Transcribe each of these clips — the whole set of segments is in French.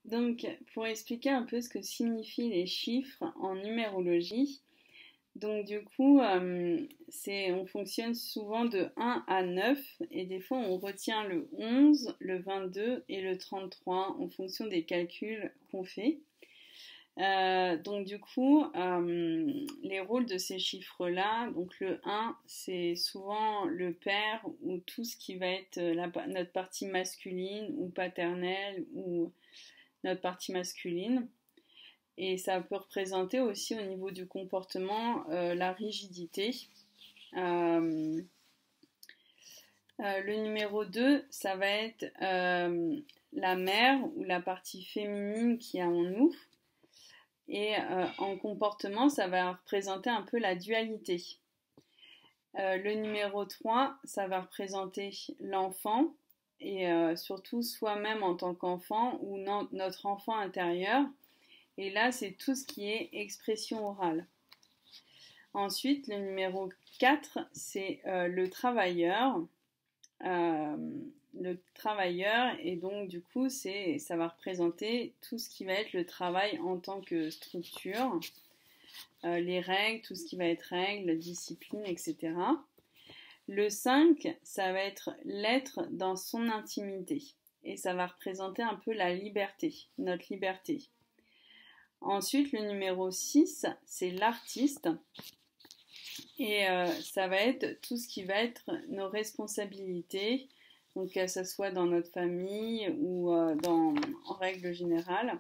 Donc, pour expliquer un peu ce que signifient les chiffres en numérologie, donc du coup, on fonctionne souvent de 1 à 9 et des fois on retient le 11, le 22 et le 33 en fonction des calculs qu'on fait. Donc du coup, les rôles de ces chiffres-là, donc le 1, c'est souvent le père ou tout ce qui va être notre partie masculine ou paternelle ou notre partie masculine. Et ça peut représenter aussi au niveau du comportement la rigidité. Euh, le numéro 2, ça va être la mère ou la partie féminine qui a en nous. Et en comportement, ça va représenter un peu la dualité. Le numéro 3, ça va représenter l'enfant et surtout soi-même en tant qu'enfant ou notre enfant intérieur. Et là, c'est tout ce qui est expression orale. Ensuite, le numéro 4, c'est le travailleur. Le travailleur, et donc du coup, ça va représenter tout ce qui va être le travail en tant que structure, les règles, tout ce qui va être règles, discipline, etc. Le 5, ça va être l'être dans son intimité, et ça va représenter un peu la liberté, notre liberté. Ensuite, le numéro 6, c'est l'artiste. Et ça va être tout ce qui va être nos responsabilités, donc que ce soit dans notre famille ou en règle générale,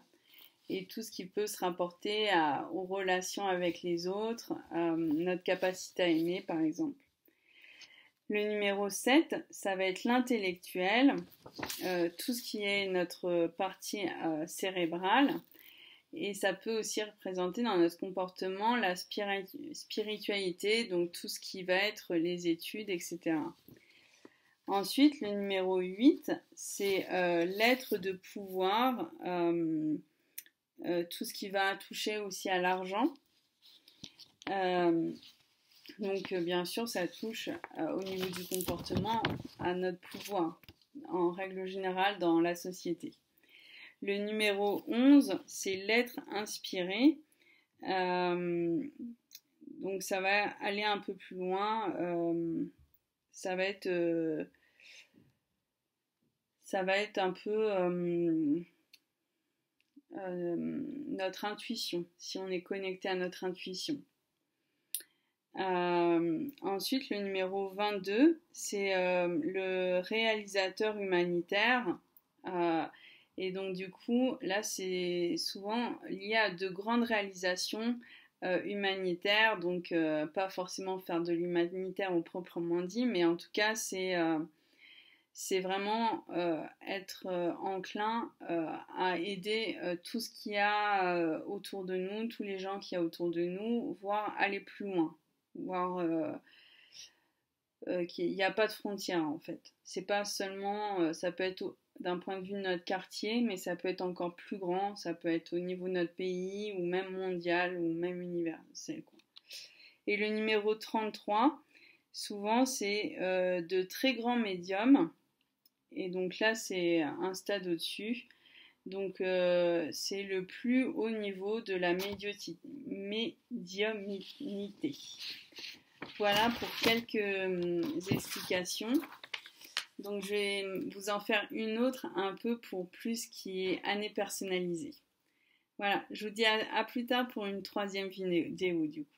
et tout ce qui peut se rapporter aux relations avec les autres, notre capacité à aimer par exemple. Le numéro 7, ça va être l'intellectuel, tout ce qui est notre partie cérébrale. Et ça peut aussi représenter dans notre comportement la spiritualité, donc tout ce qui va être les études, etc. Ensuite, le numéro 8, c'est l'être de pouvoir, tout ce qui va toucher aussi à l'argent. Donc, bien sûr, ça touche au niveau du comportement à notre pouvoir, en règle générale, dans la société. Le numéro 11, c'est l'être inspiré. Donc ça va aller un peu plus loin. Ça va être un peu notre intuition, si on est connecté à notre intuition. Ensuite, le numéro 22, c'est le réalisateur humanitaire. Et donc du coup, là, c'est souvent lié à de grandes réalisations humanitaires, donc pas forcément faire de l'humanitaire au proprement dit, mais en tout cas, c'est vraiment être enclin à aider tout ce qu'il y a autour de nous, tous les gens qu'il y a autour de nous, voire aller plus loin, voire qu'il n'y a pas de frontières en fait. C'est pas seulement, ça peut être d'un point de vue de notre quartier, mais ça peut être encore plus grand, ça peut être au niveau de notre pays, ou même mondial, ou même universel, quoi. Et le numéro 33, souvent c'est de très grands médiums, et donc là c'est un stade au-dessus, donc c'est le plus haut niveau de la médiumnité. Voilà pour quelques explications. Donc je vais vous en faire une autre un peu pour plus qui est année personnalisée. Voilà, je vous dis à plus tard pour une troisième vidéo du coup.